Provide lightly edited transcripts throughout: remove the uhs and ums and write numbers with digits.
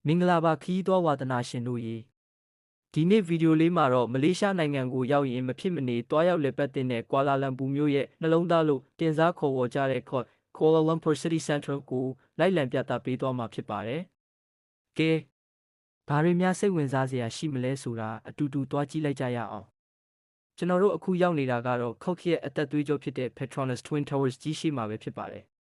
မင်္ဂလာပါခီးသွားဝါသနာရှင်တို့ရေဒီနေ့ဗီဒီယိုလေးမှာတော့မလေးရှားနိုင်ငံကိုရောက်ရင်မဖြစ်မနေတွားရောက်လည်ပတ်တဲ့ကွာလာလမ်ပူမြို့ရဲ့နှလုံးသားလို့တင်စားခေါ်ဝေါ်ကြတဲ့Kuala Lumpur City Central ကိုလိုက်လံပြသပေးသွားမှာဖြစ်ပါတယ်။ကဲဘာတွေများစိတ်ဝင်စားစရာရှိမလဲဆိုတာအတူတူတွားကြည့်လိုက်ကြရအောင်။ကျွန်တော်တို့အခုရောက်နေတာကတော့Cookရဲ့အသက်သွေးကြောဖြစ်တဲ့ Petronas Twin Towers ကြီးရှိမှာပဲဖြစ်ပါတယ်။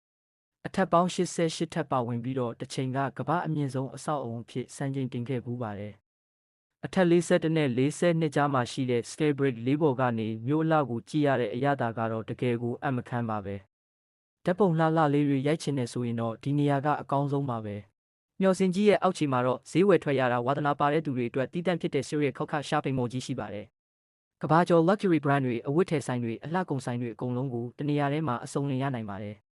အထက်ပေါင်း88ထပ်ပါဝင်ပြီးတော့တစ်ချိန်ကကမ္ဘာအမြင့်ဆုံးအဆောက်အအုံဖြစ်စံချိန်တင်ခဲ့ဘူးပါတယ်။အထက်41နဲ့42ကြားမှာရှိတဲ့ Scale Bridge ၄ပေါ်ကနေမြို့အလှကိုကြည့်ရတဲ့အရသာကတော့တကယ်ကိုအမခန်းပါပဲ။ဓာတ်ပုံလှလှလေးတွေရိုက်ချင်နေဆိုရင်တော့ဒီနေရာကအကောင်းဆုံးပါပဲ။မျော်စင်ကြီးရဲ့အောက်ခြေမှာတော့ဈေးဝယ်ထွက်ရတာဝါသနာပါတဲ့သူတွေအတွက်တည်တံ့ဖြစ်တဲ့ Serial Cook Shopping Mall ကြီးရှိပါတယ်။ကမ္ဘာကျော် Luxury Brand တွေအဝတ်ထည်ဆိုင်တွေအလှကုန်ဆိုင်တွေအကုန်လုံးကိုတနေရာထဲမှာအစုံလင်ရနိုင်ပါတယ်။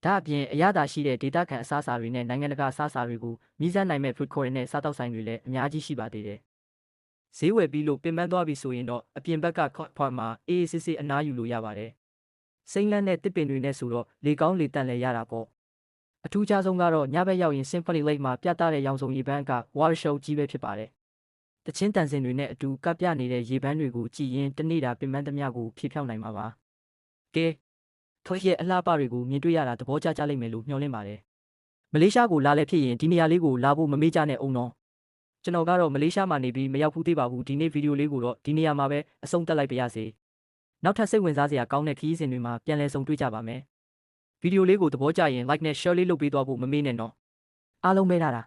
ဒါအပြင်အရသာရှိတဲ့ဒေသခံအစားအစာတွေနဲ့နိုင်ငံတကာအစားအစာတွေကိုမြည်စမ်းနိုင်မဲ့ food court နဲ့စားတောက်ဆိုင်တွေလည်းအများကြီးရှိပါသေးတယ်။ဈေးဝယ်ပြီးလို့ပင်ပန်းသွားပြီဆိုရင်တော့အပြင်ဘက်က court park မှာအေးအေးဆေးဆေးအနားယူလို့ရပါတယ်။စိမ့်လန်းတဲ့တစ်ပင်တွေနဲ့ဆိုတော့လေကောင်းလေတန့်လည်းရတာပေါ့။အထူးခြားဆုံးကတော့ညဘက်ရောက်ရင် Symphony Lake မှာပြသတဲ့ရောင်စုံရေပန်းက water show ကြီးပဲဖြစ်ပါတယ်။တချင်းတန်စင်တွေနဲ့အတူကပ်ပြနေတဲ့ရေပန်းတွေကိုကြည်ရင်တနေ့တာပင်ပန်းသမျှကိုဖြေဖြောင်းနိုင်မှာပါ။ကဲCookရဲ့အလှပတွေကိုမြင်တွေ့ရတာသဘောကျလိမ့်မယ်လို့မျှော်လင့်ပါတယ်။မလေးရှားကိုလာလဲဖြစ်ရင်ဒီနေရာလေးကိုလာဖို့မမေ့ကြနဲ့အောင်နော်။ကျွန်တော်ကတော့မလေးရှားမှာနေပြီးမရောက်ဘူးသေးပါဘူး။ဒီနေ့ဗီဒီယိုလေးကိုတော့ဒီနေရာမှာပဲအဆုံးသတ်လိုက်ပါရစေ။နောက်ထပ်စိတ်ဝင်စားစရာကောင်းတဲ့ခရီးစဉ်တွေမှာပြန်လည်ဆုံတွေ့ကြပါမယ်။ဗီဒီယိုလေးကိုသဘောကျရင် like နဲ့ share လေးလုပ်ပေးသွားဖို့မမေ့နဲ့နော်။အားလုံးပဲထားတာ